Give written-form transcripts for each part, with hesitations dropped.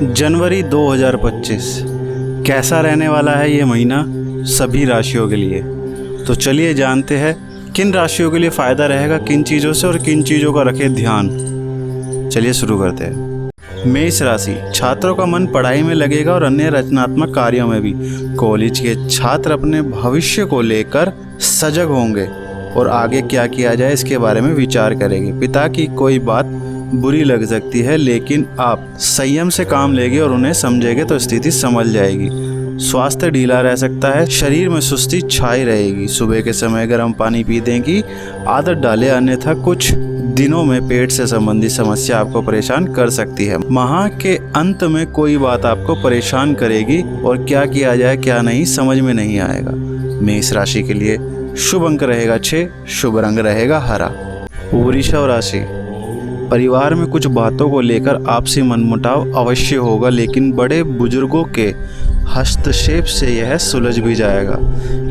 जनवरी 2025 कैसा रहने वाला है ये महीना सभी राशियों के लिए। तो चलिए जानते हैं किन राशियों के लिए फ़ायदा रहेगा किन चीज़ों से और किन चीज़ों का रखें ध्यान। चलिए शुरू करते हैं। मेष राशि, छात्रों का मन पढ़ाई में लगेगा और अन्य रचनात्मक कार्यों में भी। कॉलेज के छात्र अपने भविष्य को लेकर सजग होंगे और आगे क्या किया जाए इसके बारे में विचार करेंगे। पिता की कोई बात बुरी लग सकती है, लेकिन आप संयम से काम लेंगे और उन्हें समझेंगे तो स्थिति संभल जाएगी। स्वास्थ्य ढीला रह सकता है, शरीर में सुस्ती छाई रहेगी। सुबह के समय गर्म पानी पीने की आदत डालें, अन्यथा कुछ दिनों में पेट से संबंधित समस्या आपको परेशान कर सकती है। माह के अंत में कोई बात आपको परेशान करेगी और क्या किया जाए क्या नहीं समझ में नहीं आएगा। मेष राशि के लिए शुभ अंक रहेगा 6, शुभ रंग रहेगा हरा। वृषभ राशि, परिवार में कुछ बातों को लेकर आपसी मनमुटाव अवश्य होगा, लेकिन बड़े बुजुर्गों के हस्तक्षेप से यह सुलझ भी जाएगा।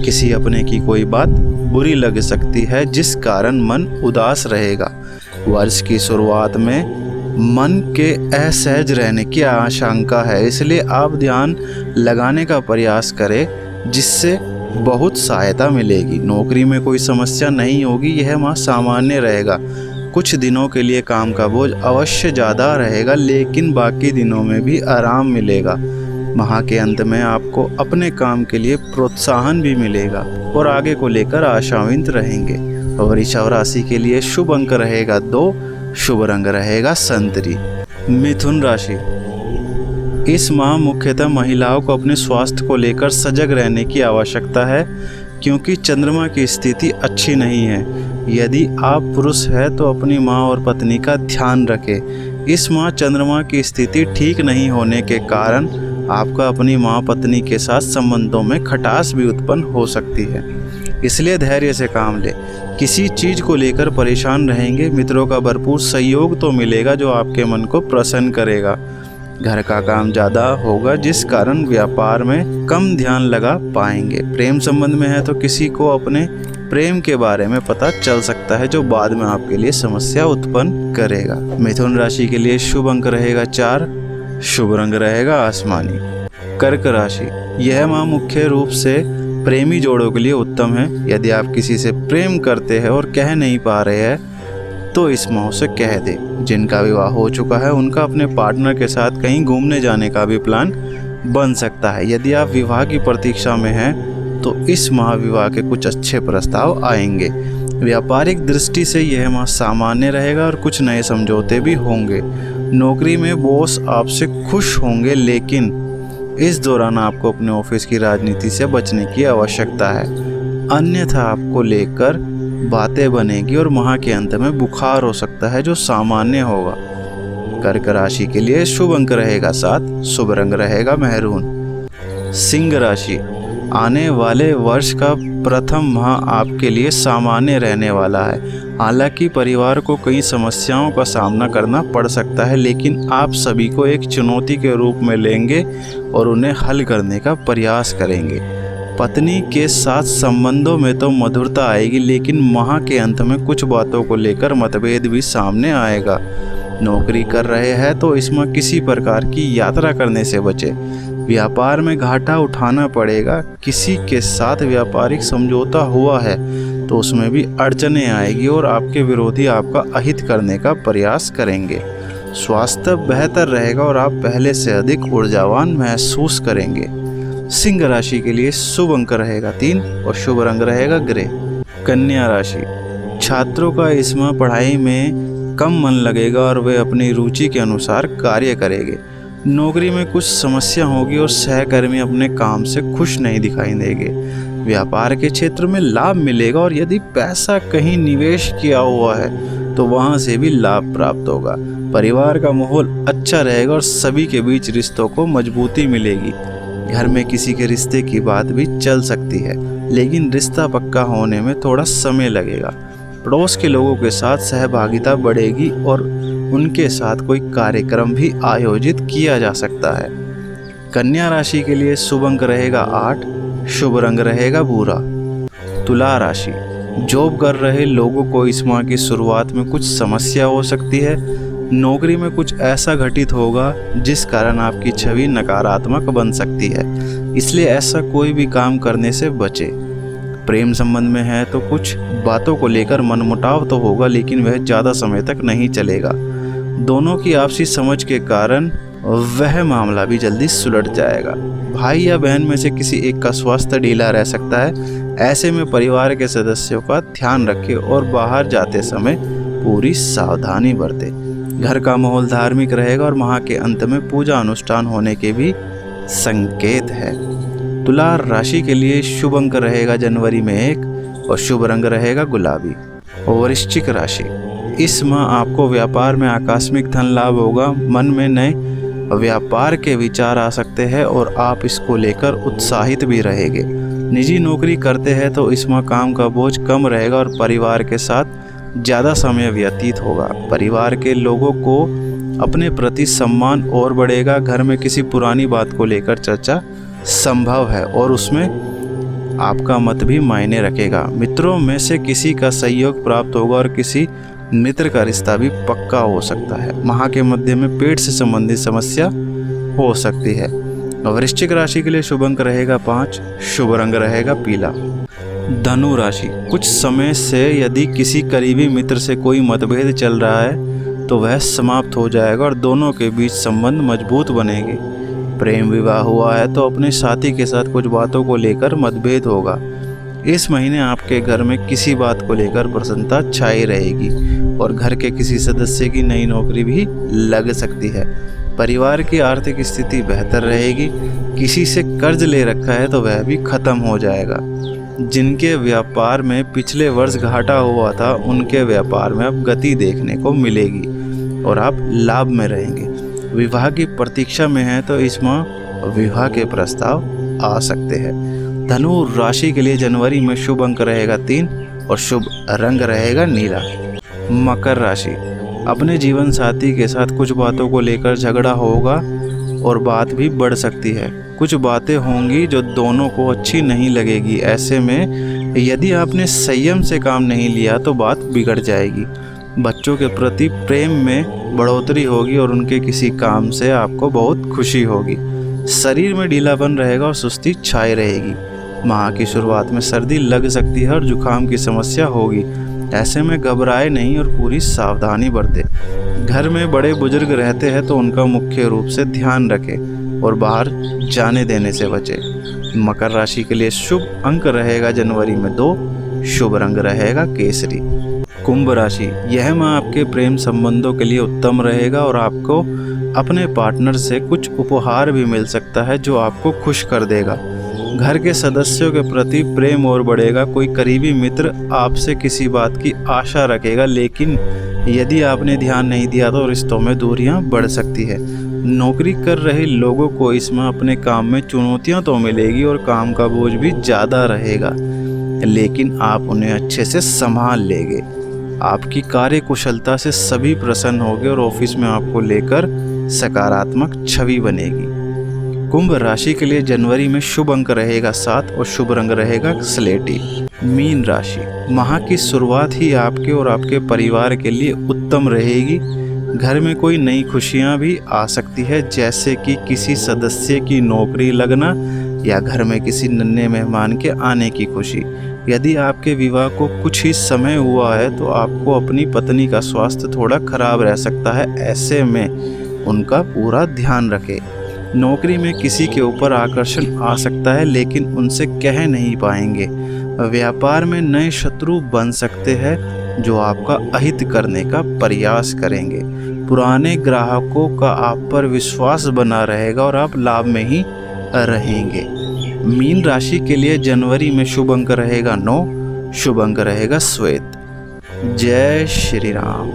किसी अपने की कोई बात बुरी लग सकती है जिस कारण मन उदास रहेगा। वर्ष की शुरुआत में मन के असहज रहने की आशंका है, इसलिए आप ध्यान लगाने का प्रयास करें जिससे बहुत सहायता मिलेगी। नौकरी में कोई समस्या नहीं होगी, यह माह सामान्य रहेगा। कुछ दिनों के लिए काम का बोझ अवश्य ज़्यादा रहेगा, लेकिन बाकी दिनों में भी आराम मिलेगा। माह के अंत में आपको अपने काम के लिए प्रोत्साहन भी मिलेगा और आगे को लेकर आशान्वित रहेंगे। वृषभ राशि के लिए शुभ अंक रहेगा 2, शुभ रंग रहेगा संतरी। मिथुन राशि, इस माह मुख्यतः महिलाओं को अपने स्वास्थ्य को लेकर सजग रहने की आवश्यकता है, क्योंकि चंद्रमा की स्थिति अच्छी नहीं है। यदि आप पुरुष हैं तो अपनी माँ और पत्नी का ध्यान रखें। इस माह चंद्रमा की स्थिति ठीक नहीं होने के कारण आपका अपनी माँ पत्नी के साथ संबंधों में खटास भी उत्पन्न हो सकती है, इसलिए धैर्य से काम लें। किसी चीज़ को लेकर परेशान रहेंगे, मित्रों का भरपूर सहयोग तो मिलेगा जो आपके मन को प्रसन्न करेगा। घर का काम ज़्यादा होगा जिस कारण व्यापार में कम ध्यान लगा पाएंगे। प्रेम संबंध में है तो किसी को अपने प्रेम के बारे में पता चल सकता है जो बाद में आपके लिए समस्या उत्पन्न करेगा। मिथुन राशि के लिए शुभ अंक रहेगा 4, शुभ रंग रहेगा आसमानी। कर्क राशि, यह माह मुख्य रूप से प्रेमी जोड़ों के लिए उत्तम है। यदि आप किसी से प्रेम करते हैं और कह नहीं पा रहे हैं तो इस माह से कह दें। जिनका विवाह हो चुका है उनका अपने पार्टनर के साथ कहीं घूमने जाने का भी प्लान बन सकता है। यदि आप विवाह की प्रतीक्षा में हैं तो इस माह विवाह के कुछ अच्छे प्रस्ताव आएंगे। व्यापारिक दृष्टि से यह माह सामान्य रहेगा और कुछ नए समझौते भी होंगे। नौकरी में बॉस आपसे खुश होंगे, लेकिन इस दौरान आपको अपने ऑफिस की राजनीति से बचने की आवश्यकता है, अन्यथा आपको लेकर बातें बनेगी और माह के अंत में बुखार हो सकता है जो सामान्य होगा। कर्क राशि के लिए शुभ अंक रहेगा 7, शुभ रंग रहेगा मेहरून। सिंह राशि, आने वाले वर्ष का प्रथम माह आपके लिए सामान्य रहने वाला है। हालांकि परिवार को कई समस्याओं का सामना करना पड़ सकता है, लेकिन आप सभी को एक चुनौती के रूप में लेंगे और उन्हें हल करने का प्रयास करेंगे। पत्नी के साथ संबंधों में तो मधुरता आएगी, लेकिन माह के अंत में कुछ बातों को लेकर मतभेद भी सामने आएगा। नौकरी कर रहे हैं तो इसमें किसी प्रकार की यात्रा करने से बचें। व्यापार में घाटा उठाना पड़ेगा। किसी के साथ व्यापारिक समझौता हुआ है तो उसमें भी अड़चनें आएगी और आपके विरोधी आपका अहित करने का प्रयास करेंगे। स्वास्थ्य बेहतर रहेगा और आप पहले से अधिक ऊर्जावान महसूस करेंगे। सिंह राशि के लिए शुभ अंक रहेगा 3 और शुभ रंग रहेगा ग्रे। कन्या राशि, छात्रों का इस माह पढ़ाई में कम मन लगेगा और वे अपनी रुचि के अनुसार कार्य करेंगे। नौकरी में कुछ समस्या होगी और सहकर्मी अपने काम से खुश नहीं दिखाई देंगे। व्यापार के क्षेत्र में लाभ मिलेगा और यदि पैसा कहीं निवेश किया हुआ है तो वहां से भी लाभ प्राप्त होगा। परिवार का माहौल अच्छा रहेगा और सभी के बीच रिश्तों को मजबूती मिलेगी। घर में किसी के रिश्ते की बात भी चल सकती है, लेकिन रिश्ता पक्का होने में थोड़ा समय लगेगा। पड़ोस के लोगों के साथ सहभागिता बढ़ेगी और उनके साथ कोई कार्यक्रम भी आयोजित किया जा सकता है। कन्या राशि के लिए शुभ अंक रहेगा 8, शुभ रंग रहेगा भूरा। तुला राशि, जॉब कर रहे लोगों को इस माह की शुरुआत में कुछ समस्या हो सकती है। नौकरी में कुछ ऐसा घटित होगा जिस कारण आपकी छवि नकारात्मक बन सकती है, इसलिए ऐसा कोई भी काम करने से बचे। प्रेम संबंध में है तो कुछ बातों को लेकर मनमुटाव तो होगा, लेकिन वह ज़्यादा समय तक नहीं चलेगा। दोनों की आपसी समझ के कारण वह मामला भी जल्दी सुलझ जाएगा। भाई या बहन में से किसी एक का स्वास्थ्य ढीला रह सकता है। ऐसे में परिवार के सदस्यों का ध्यान रखें और बाहर जाते समय पूरी सावधानी बरतें। घर का माहौल धार्मिक रहेगा और माह के अंत में पूजा अनुष्ठान होने के भी संकेत है। तुला राशि के लिए शुभ अंक रहेगा जनवरी में 1 और शुभ रंग रहेगा गुलाबी। वृश्चिक राशि, इस माह आपको व्यापार में आकस्मिक धन लाभ होगा। मन में नए व्यापार के विचार आ सकते हैं और आप इसको लेकर उत्साहित भी रहेंगे। निजी नौकरी करते हैं तो इस माह काम का बोझ कम रहेगा और परिवार के साथ ज़्यादा समय व्यतीत होगा। परिवार के लोगों को अपने प्रति सम्मान और बढ़ेगा। घर में किसी पुरानी बात को लेकर चर्चा संभव है और उसमें आपका मत भी मायने रखेगा। मित्रों में से किसी का सहयोग प्राप्त होगा और किसी मित्र का रिश्ता भी पक्का हो सकता है। माह के मध्य में पेट से संबंधित समस्या हो सकती है। वृश्चिक राशि के लिए शुभ अंक रहेगा 5, शुभ रंग रहेगा पीला। धनु राशि, कुछ समय से यदि किसी करीबी मित्र से कोई मतभेद चल रहा है तो वह समाप्त हो जाएगा और दोनों के बीच संबंध मजबूत बनेंगे। प्रेम विवाह हुआ है तो अपने साथी के साथ कुछ बातों को लेकर मतभेद होगा। इस महीने आपके घर में किसी बात को लेकर प्रसन्नता छाई रहेगी और घर के किसी सदस्य की नई नौकरी भी लग सकती है। परिवार की आर्थिक स्थिति बेहतर रहेगी। किसी से कर्ज ले रखा है तो वह भी खत्म हो जाएगा। जिनके व्यापार में पिछले वर्ष घाटा हुआ था उनके व्यापार में अब गति देखने को मिलेगी और आप लाभ में रहेंगे। विवाह की प्रतीक्षा में है तो इस माह विवाह के प्रस्ताव आ सकते हैं। धनु राशि के लिए जनवरी में शुभ अंक रहेगा 3 और शुभ रंग रहेगा नीला। मकर राशि, अपने जीवन साथी के साथ कुछ बातों को लेकर झगड़ा होगा और बात भी बढ़ सकती है। कुछ बातें होंगी जो दोनों को अच्छी नहीं लगेगी। ऐसे में यदि आपने संयम से काम नहीं लिया तो बात बिगड़ जाएगी। बच्चों के प्रति प्रेम में बढ़ोतरी होगी और उनके किसी काम से आपको बहुत खुशी होगी। शरीर में ढीलापन रहेगा और सुस्ती छाई रहेगी। माह की शुरुआत में सर्दी लग सकती है और जुकाम की समस्या होगी। ऐसे में घबराए नहीं और पूरी सावधानी बरतें। घर में बड़े बुजुर्ग रहते हैं तो उनका मुख्य रूप से ध्यान रखें और बाहर जाने देने से बचें। मकर राशि के लिए शुभ अंक रहेगा जनवरी में 2, शुभ रंग रहेगा केसरी। कुंभ राशि, यह माह आपके प्रेम संबंधों के लिए उत्तम रहेगा और आपको अपने पार्टनर से कुछ उपहार भी मिल सकता है जो आपको खुश कर देगा। घर के सदस्यों के प्रति प्रेम और बढ़ेगा। कोई करीबी मित्र आपसे किसी बात की आशा रखेगा, लेकिन यदि आपने ध्यान नहीं दिया तो रिश्तों में दूरियां बढ़ सकती है। नौकरी कर रहे लोगों को इसमें अपने काम में चुनौतियां तो मिलेगी और काम का बोझ भी ज़्यादा रहेगा, लेकिन आप उन्हें अच्छे से संभाल लेंगे। आपकी कार्य कुशलता से सभी प्रसन्न होंगे और ऑफिस में आपको लेकर सकारात्मक छवि बनेगी। कुंभ राशि के लिए जनवरी में शुभ अंक रहेगा 7 और शुभ रंग रहेगा स्लेटी। मीन राशि, माह की शुरुआत ही आपके और आपके परिवार के लिए उत्तम रहेगी। घर में कोई नई खुशियां भी आ सकती है, जैसे कि किसी सदस्य की नौकरी लगना या घर में किसी नन्हे मेहमान के आने की खुशी। यदि आपके विवाह को कुछ ही समय हुआ है तो आपको अपनी पत्नी का स्वास्थ्य थोड़ा खराब रह सकता है। ऐसे में उनका पूरा ध्यान रखें। नौकरी में किसी के ऊपर आकर्षण आ सकता है, लेकिन उनसे कह नहीं पाएंगे। व्यापार में नए शत्रु बन सकते हैं जो आपका अहित करने का प्रयास करेंगे। पुराने ग्राहकों का आप पर विश्वास बना रहेगा और आप लाभ में ही रहेंगे। मीन राशि के लिए जनवरी में शुभ अंक रहेगा 9, शुभ अंक रहेगा श्वेत। जय श्री राम।